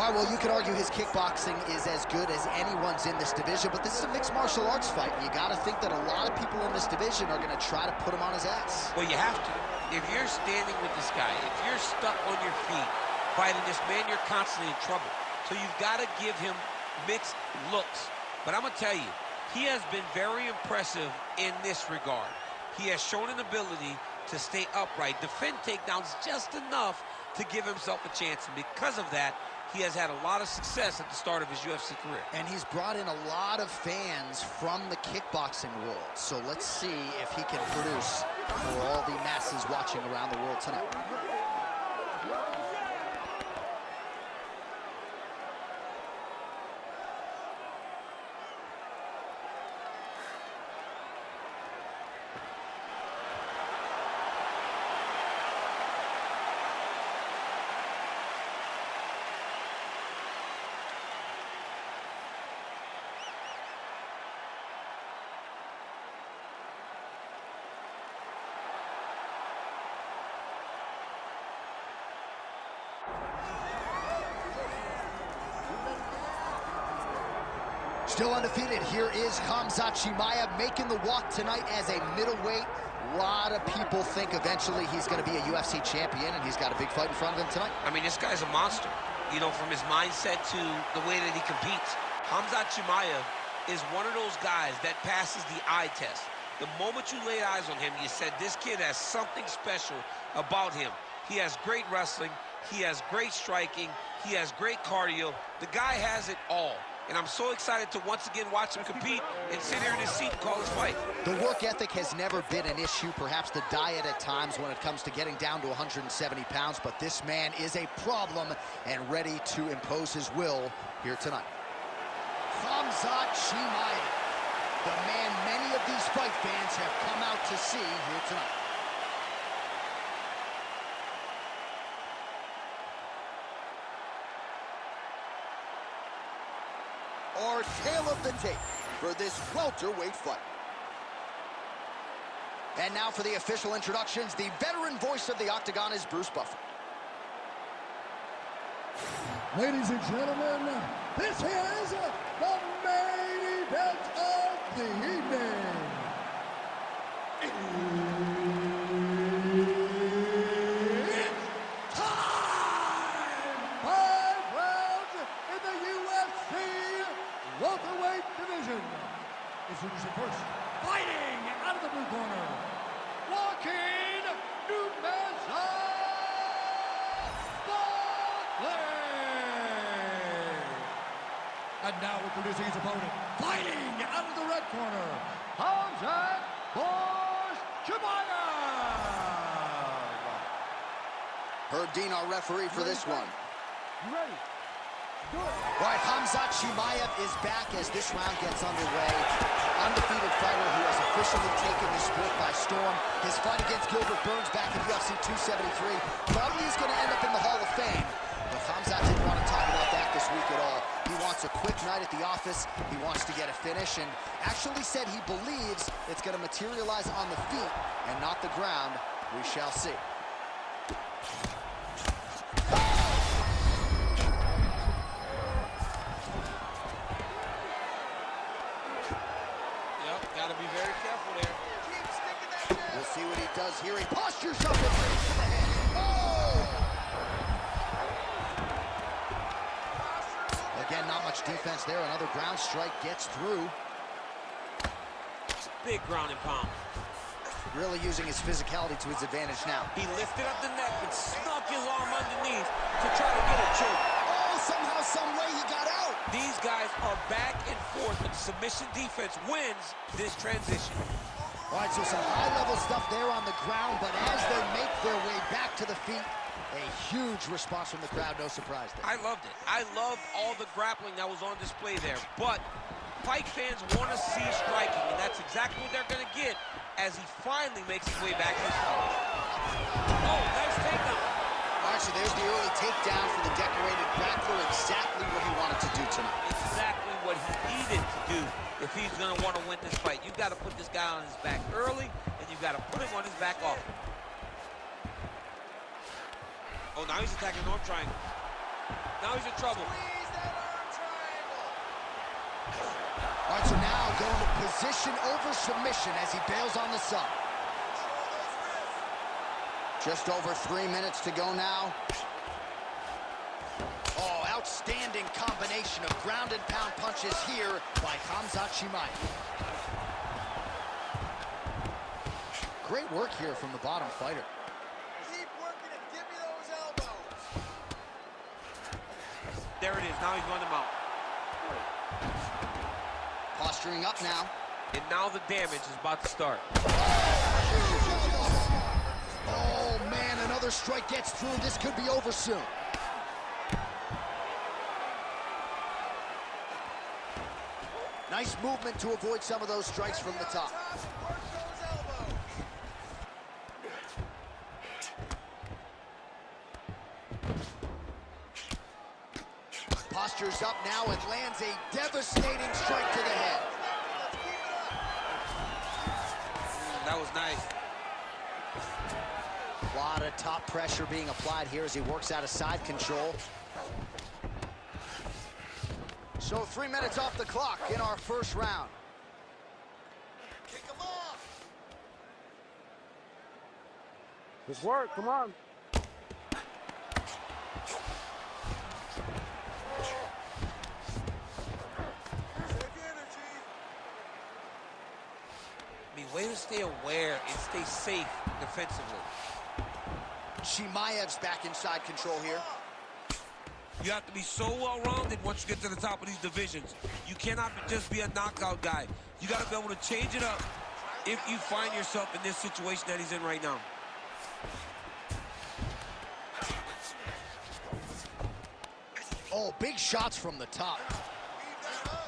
All right, well, you could argue his kickboxing is as good as anyone's in this division, but this is a mixed martial arts fight, and you got to think that a lot of people in this division are going to try to put him on his ass. Well, you have to. If you're standing with this guy, if you're stuck on your feet fighting this man, you're constantly in trouble. So you've got to give him mixed looks. But I'm going to tell you, he has been very impressive in this regard. He has shown an ability to stay upright, defend takedowns just enough to give himself a chance. And because of that, he has had a lot of success at the start of his UFC career. And he's brought in a lot of fans from the kickboxing world. So let's see if he can produce for all the masses watching around the world tonight. Still undefeated, here is Khamzat Chimaev making the walk tonight as a middleweight. A lot of people think eventually he's going to be a UFC champion, and he's got a big fight in front of him tonight. I mean, this guy's a monster. You know, from his mindset to the way that he competes. Khamzat Chimaev is one of those guys that passes the eye test. The moment you laid eyes on him, you said, this kid has something special about him. He has great wrestling. He has great striking. He has great cardio. The guy has it all. And I'm so excited to once again watch him compete and sit here in his seat and call his fight. The work ethic has never been an issue, perhaps the diet at times when it comes to getting down to 170 pounds, but this man is a problem and ready to impose his will here tonight. Khamzat Chimaev, the man many of these fight fans have come out to see here tonight. Our tale of the tape for this welterweight fight. And now for the official introductions, the veteran voice of the octagon is Bruce Buffer. Ladies and gentlemen, this is the main event of the evening. It's time! 5 rounds in the UFC welterweight division. Introducing first, fighting out of the blue corner, Joaquin Buckley. And now introducing his opponent, fighting out of the red corner, Khamzat Chimaev. Herb Dean, our referee for this one. You ready? All right, Khamzat Chimaev is back as this round gets underway. Undefeated fighter who has officially taken the sport by storm. His fight against Gilbert Burns back in UFC 273 probably is going to end up in the Hall of Fame. But Khamzat didn't want to talk about that this week at all. He wants a quick night at the office. He wants to get a finish, and actually said he believes it's going to materialize on the feet and not the ground. We shall see. Got to be very careful there. We'll see what he does here. He postures up and brings to the head. Oh! Again, not much defense there. Another ground strike gets through. Big ground and pound. Really using his physicality to his advantage now. He lifted up the neck and snuck his arm underneath to try to get a choke. Oh, somehow, some way he got out. These guys are back and forth, but the submission defense wins this transition. All right, so some high-level stuff there on the ground, but as they make their way back to the feet, a huge response from the crowd, no surprise there. I loved it. I loved all the grappling that was on display there, but fight fans want to see striking, and that's exactly what they're going to get as he finally makes his way back to his feet. Oh, nice takedown. All right, so there's the early takedown for the decorated grappler. Exactly what he wanted to do tonight. Exactly what he needed to do if he's going to want to win this fight. You've got to put this guy on his back early, and you've got to put him on his back often. Oh, now he's attacking the arm triangle. Now he's in trouble. Squeeze that arm triangle. All right, so now going to position over submission as he bails on the sub. Just over 3 minutes to go now. Oh, outstanding combination of ground and pound punches here by Khamzat Chimaev. Great work here from the bottom fighter. Keep working and give me those elbows. There it is. Now he's running them out. Posturing up now. And now the damage is about to start. Oh, man, another strike gets through. This could be over soon. Nice movement to avoid some of those strikes from the top. Postures up now and lands a devastating strike to the head. That was nice. A lot of top pressure being applied here as he works out of side control. So 3 minutes off the clock in our first round. Kick him off. Good work, come on. I mean, way to stay aware and stay safe defensively. Chimaev's back inside control here. You have to be so well-rounded once you get to the top of these divisions. You cannot just be a knockout guy. You got to be able to change it up if you find yourself in this situation that he's in right now. Oh, big shots from the top.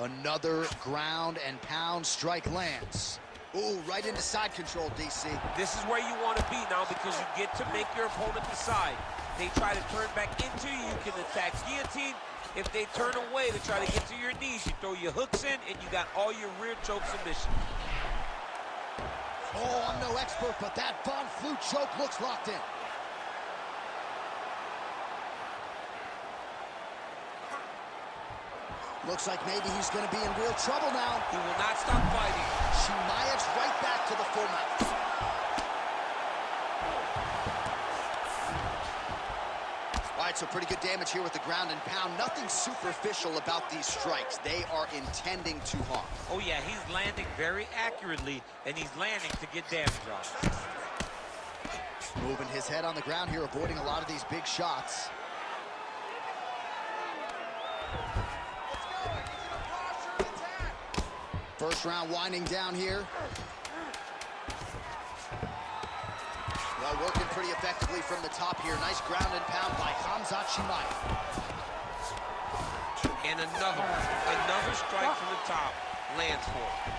Another ground and pound strike lands. Ooh, right into side control, DC. This is where you want to be now because you get to make your opponent decide. They try to turn back into you, you can attack guillotine. If they turn away to try to get to your knees, you throw your hooks in and you got all your rear choke submission. Oh, I'm no expert, but that Von Flue choke looks locked in. Looks like maybe he's going to be in real trouble now. He will not stop fighting. Chimaev's right back to the full mount. All right, so pretty good damage here with the ground and pound. Nothing superficial about these strikes. They are intending to harm. Oh, yeah, he's landing very accurately, and he's landing to get damage off. Moving his head on the ground here, avoiding a lot of these big shots. First round winding down here. Well, working pretty effectively from the top here. Nice ground and pound by Khamzat Chimaev. And another strike from the top lands for him.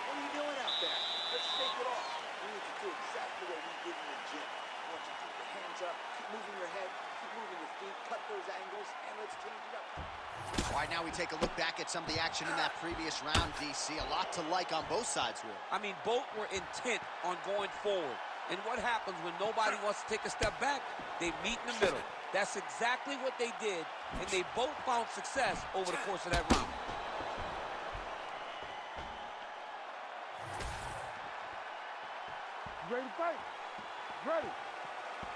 What are you doing out there? Let's shake it off. We need to do exactly what we did in the gym. I want you to keep your hands up, keep moving your head, keep moving your feet, cut those angles, and let's change it up. All right, now we take a look back at some of the action in that previous round, DC. A lot to like on both sides here. I mean, both were intent on going forward. And what happens when nobody wants to take a step back? They meet in the middle. That's exactly what they did, and they both found success over the course of that round. You ready to fight? Ready.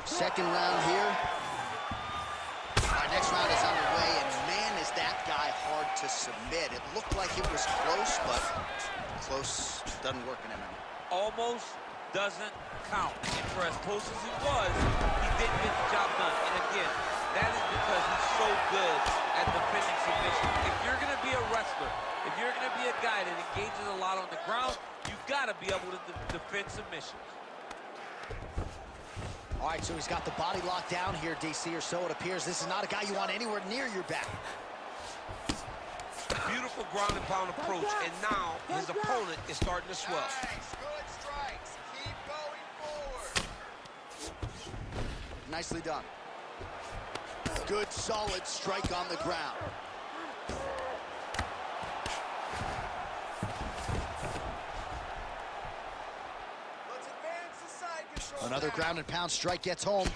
Second round here. All right, next round is underway, and man, is that guy hard to submit. It looked like it was close, but close doesn't work in MMA. Almost doesn't count. And for as close as he was, he didn't get the job done. And again, that is because he's so good at defending submission. If you're going to be a wrestler, if you're going to be a guy that engages a lot on the ground, you've got to be able to defend submissions. All right, so he's got the body locked down here, DC, or so it appears. This is not a guy you want anywhere near your back. Beautiful ground and pound approach, and now his opponent is starting to swell. Nice, good strikes. Keep going forward. Nicely done. Good, solid strike on the ground. Another ground and pound strike gets home.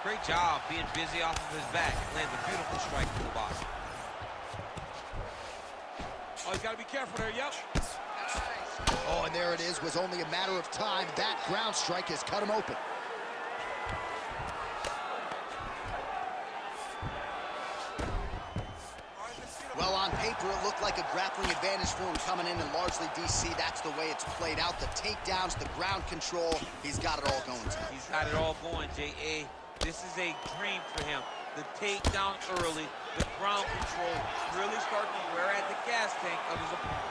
Great job being busy off of his back. Lands a beautiful strike to the bottom. Oh, he's got to be careful there, yep. Oh, and there it is. Was only a matter of time. That ground strike has cut him open. Well, on paper, it looked like a grappling advantage for him coming in, and largely, DC, that's the way it's played out. The takedowns, the ground control, he's got it all going tonight. He's got it all going, J.A. This is a dream for him. The takedown early, the ground control, really starting to wear at the gas tank of his opponent.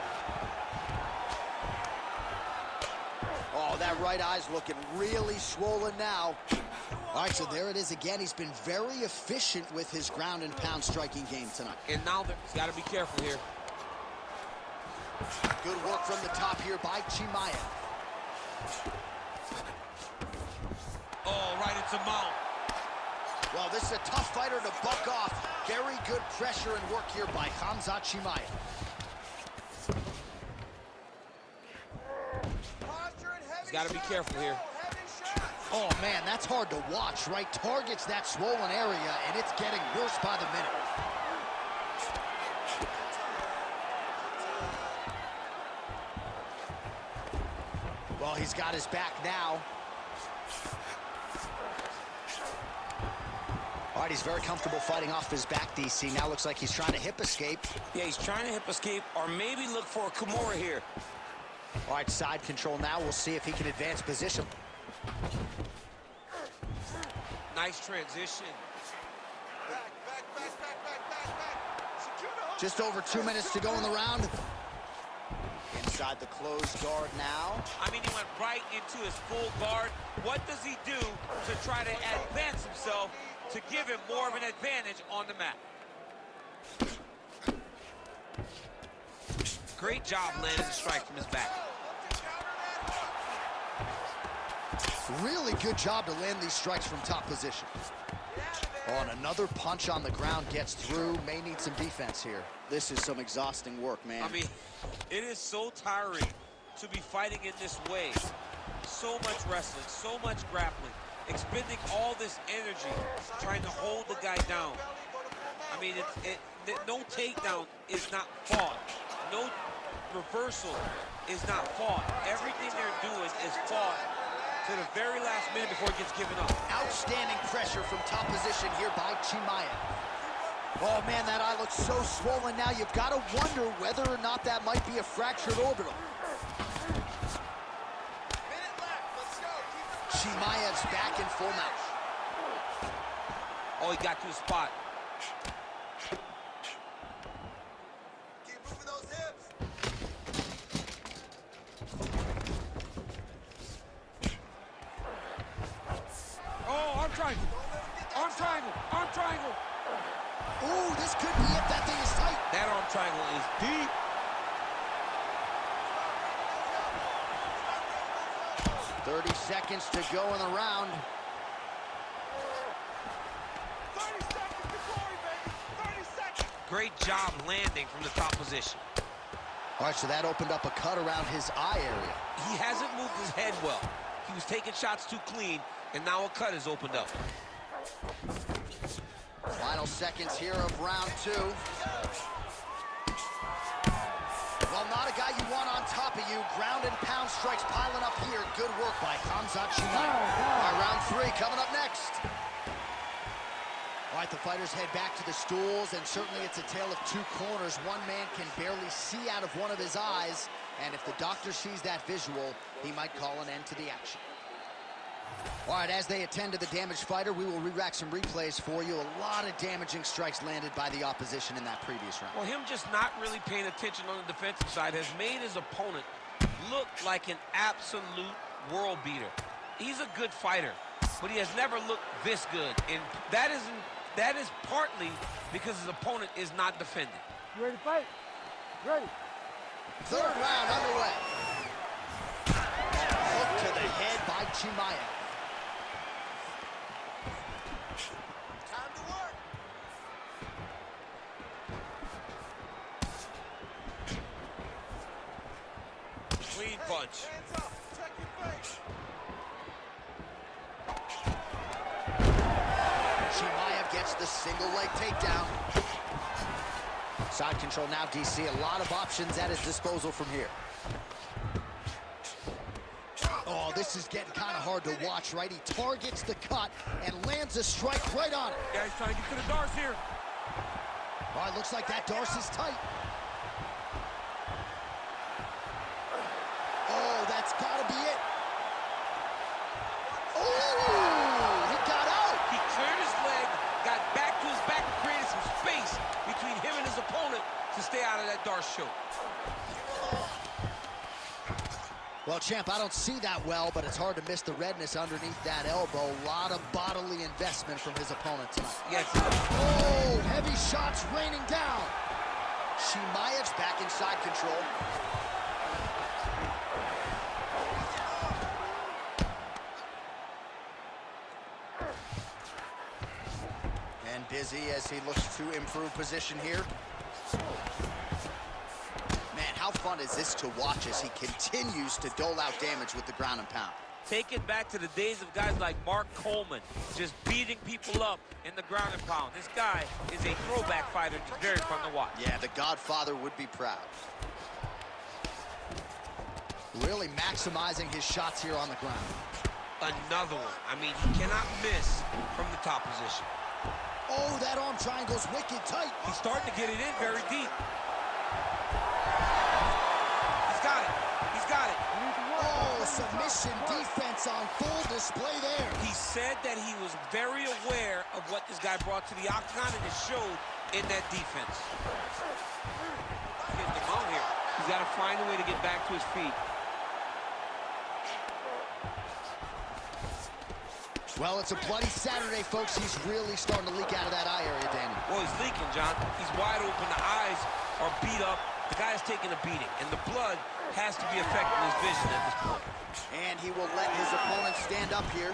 Oh, that right eye's looking really swollen now. All right, so there it is again. He's been very efficient with his ground and pound striking game tonight. And now he's got to be careful here. Good work from the top here by Chimaev. Oh, right into mount. Well, this is a tough fighter to buck off. Very good pressure and work here by Khamzat Chimaev. He's got to be careful here. Oh, man, that's hard to watch, right? Targets that swollen area, and it's getting worse by the minute. Well, he's got his back now. All right, he's very comfortable fighting off his back, DC. Now looks like he's trying to hip escape. Yeah, he's trying to hip escape or maybe look for a Kimura here. All right, side control now. We'll see if he can advance position. Nice transition. Just over 2 minutes to go in the round. Inside the closed guard now. I mean, he went right into his full guard. What does he do to try to advance himself to give him more of an advantage on the mat? Great job landing the strike from his back. Really good job to land these strikes from top position. Oh, and another punch on the ground gets through. May need some defense here. This is some exhausting work, man. I mean, it is so tiring to be fighting in this way. So much wrestling, so much grappling, expending all this energy trying to hold the guy down. I mean, no takedown is not fought. No reversal is not fought. Everything they're doing is fought to the very last minute before it gets given up. Outstanding pressure from top position here by Chimaev. Oh, man, that eye looks so swollen now. You've got to wonder whether or not that might be a fractured orbital. Chimaev's back in full mount. Oh, he got to his spot. Keep moving those hips. Oh, arm triangle. Arm triangle. Arm triangle. Ooh, this could be it. That thing is tight. That arm triangle is deep. .30 seconds to go in the round. 30 seconds to glory, baby. 30 seconds. Great job landing from the top position. All right, so that opened up a cut around his eye area. He hasn't moved his head well. He was taking shots too clean, and now a cut has opened up. Final seconds here of round two. Well, not a guy you want on top of you. Ground and pound strikes piling up here. Good work by Khamzat Chimaev. All right, round three coming up next. All right, the fighters head back to the stools, and certainly it's a tale of two corners. One man can barely see out of one of his eyes, and if the doctor sees that visual, he might call an end to the action. All right, as they attend to the damaged fighter, we will re-rack some replays for you. A lot of damaging strikes landed by the opposition in that previous round. Well, him just not really paying attention on the defensive side has made his opponent look like an absolute world beater. He's a good fighter, but he has never looked this good, and that is partly because his opponent is not defending. You ready to fight? Ready. Third round underway. Hook to the head by Chimaev. Time to work. Clean punch. Hands up. Protect your face. gets the single leg takedown. Side control now, DC. A lot of options at his disposal from here. Oh, this is getting kind of hard to watch, right? He targets the cut and lands a strike right on it. Yeah, he's trying to get to the darts here. Oh, it looks like that darce is tight. Oh, that's got to be it. Oh, he got out. He cleared his leg, got back to his back, and created some space between him and his opponent to stay out of that darce choke. Well, champ, I don't see that well, but it's hard to miss the redness underneath that elbow. A lot of bodily investment from his opponent tonight. Yes. Oh, heavy shots raining down. Chimaev's back in side control. And busy as he looks to improve position here. Man, how fun is this to watch as he continues to dole out damage with the ground and pound? Take it back to the days of guys like Mark Coleman, just beating people up in the ground and pound. This guy is a throwback fighter, just very fun to watch. Yeah, the Godfather would be proud. Really maximizing his shots here on the ground. Another one. I mean, he cannot miss from the top position. Oh, that arm triangle's wicked tight. He's starting to get it in very deep. He's got it. He's got it. Oh, submission defense on full display there. He said that he was very aware of what this guy brought to the octagon, and it showed in that defense. Getting the ball here. He's got to find a way to get back to his feet. Well, it's a bloody Saturday, folks. He's really starting to leak out of that eye area, Danny. Well, he's leaking, John. He's wide open. The eyes are beat up. The guy's taking a beating, and the blood has to be affecting his vision at this point. And he will let his opponent stand up here.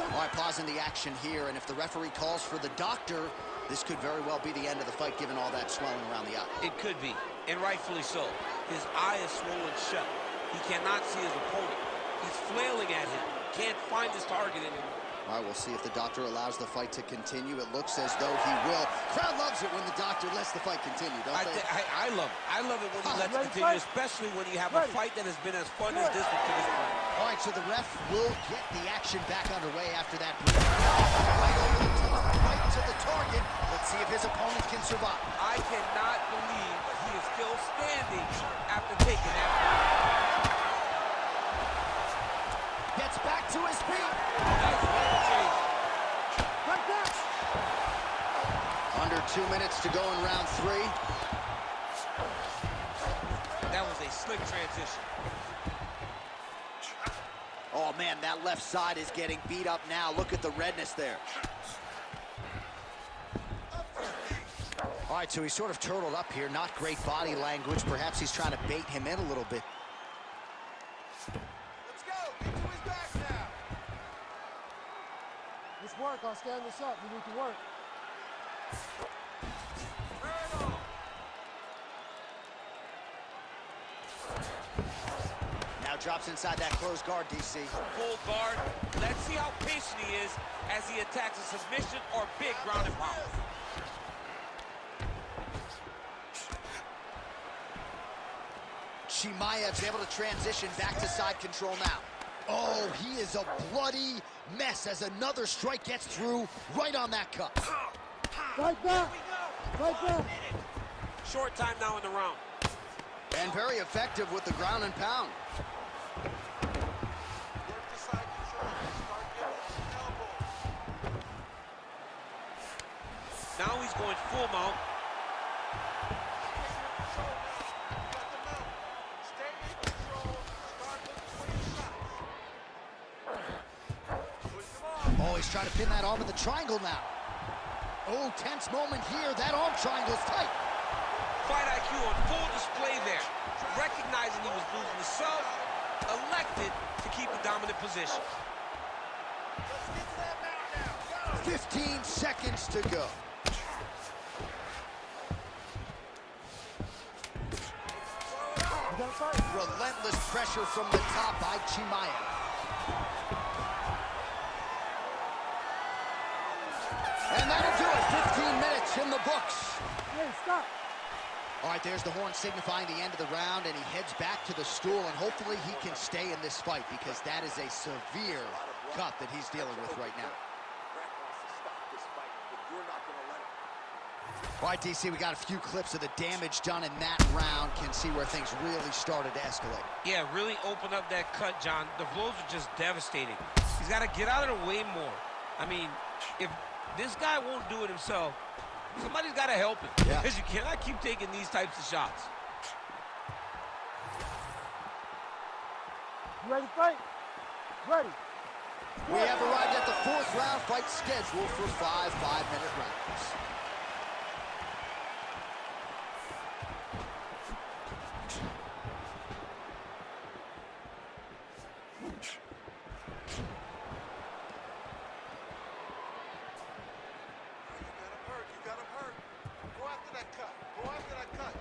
All right, pausing the action here, and if the referee calls for the doctor, this could very well be the end of the fight, given all that swelling around the eye. It could be, and rightfully so. His eye is swollen shut. He cannot see his opponent. He's flailing at him. Can't find his target anymore. All right, we'll see if the doctor allows the fight to continue. It looks as though he will. Crowd loves it when the doctor lets the fight continue, don't they? I love it. I love it when he lets it continue, especially when you have a fight that has been as fun as this one to this point. All right, so the ref will get the action back underway after that. Right over the top, right to the target. Let's see if his opponent can survive. I cannot believe that he is still standing after taking that. Gets back to his feet. That's a change. Right there. Under 2 minutes to go in round 3. That was a slick transition. Oh, man, that left side is getting beat up now. Look at the redness there. All right, so he's sort of turtled up here. Not great body language. Perhaps he's trying to bait him in a little bit. Let's work. I'll stand this up. You need to work. Now drops inside that closed guard, DC. Full guard. Let's see how patient he is as he attacks a submission or big ground and pound. Chimaev's able to transition back to side control now. Oh, he is a bloody mess as another strike gets through right on that cut. Right back. Right back. Short time now in the round. And very effective with the ground and pound. Now he's going full mount. Oh, he's trying to pin that arm in the triangle now. Oh, tense moment here. That arm triangle's tight. Fight IQ on full display there. Recognizing he was losing the sub, elected to keep the dominant position. 15 seconds to go. Relentless pressure from the top by Chimaev. And that'll do it. 15 minutes in the books. Hey, stop. All right, there's the horn signifying the end of the round, and he heads back to the stool, and hopefully he can stay in this fight because that is a severe cut that he's dealing with right now. Brett wants to stop this fight, but you're not going to let him. All right, DC, we got a few clips of the damage done in that round. Can see where things really started to escalate. Yeah, really open up that cut, John. The blows are just devastating. He's got to get out of the way more. I mean, if this guy won't do it himself, somebody's got to help him. Yeah. Because you cannot keep taking these types of shots. You ready to fight? Ready. We have arrived at the fourth round fight scheduled for 5 5-minute rounds. You got him hurt. Go after that cut. Go after that cut.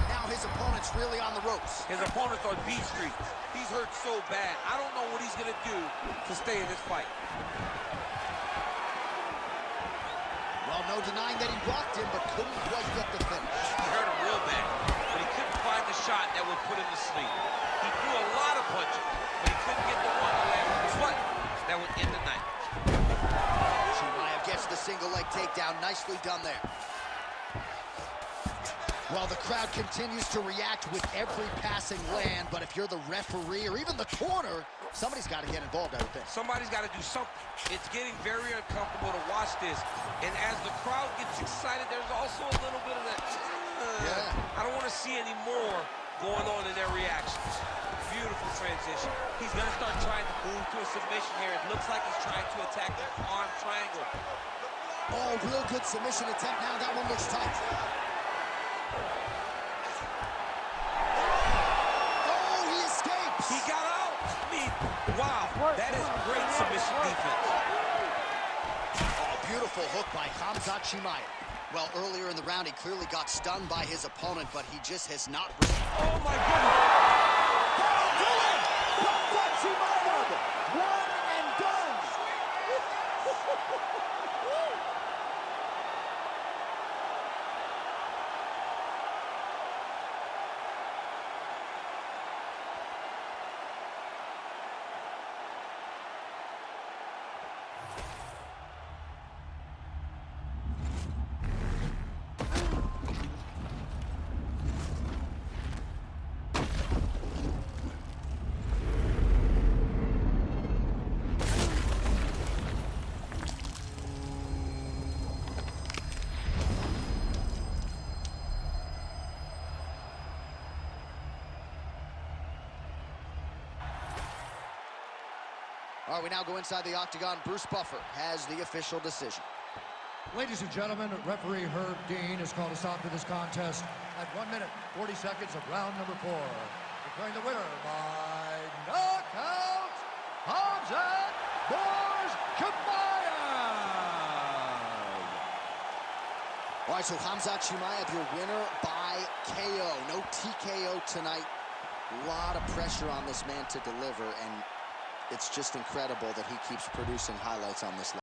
Now his opponent's really on the ropes. His opponent's on B Street. He's hurt so bad. I don't know what he's going to do to stay in this fight. Well, no denying that he rocked him, but couldn't quite get the finish. He hurt him real bad, but he couldn't find the shot that would put him to sleep. He threw a lot of punches, but he couldn't get the one to land with his foot that would end the night. Chimaev gets the single leg takedown. Nicely done there. Well, the crowd continues to react with every passing land, but if you're the referee or even the corner, somebody's got to get involved, I would think. Somebody's got to do something. It's getting very uncomfortable to watch this, and as the crowd gets excited, there's also a little bit of that, I don't want to see any more going on in their reactions. Beautiful transition. He's going to start trying to move to a submission here. It looks like he's trying to attack the arm triangle. Oh, real good submission attempt now. That one looks tight. Oh, he escapes. He got out. I mean, wow, that is great submission defense. Oh, beautiful hook by Khamzat Chimaev. Well, earlier in the round, he clearly got stunned by his opponent, but he just has not... Oh, my goodness. Khamzat Chimaev, one and done. All right, we now go inside the octagon. Bruce Buffer has the official decision. Ladies and gentlemen, referee Herb Dean has called a stop to this contest at 1 minute, 40 seconds of round number 4. Declaring the winner by knockout, Khamzat Chimaev. All right, so Khamzat Chimaev, your winner by KO. No TKO tonight. A lot of pressure on this man to deliver, and it's just incredible that he keeps producing highlights on this level.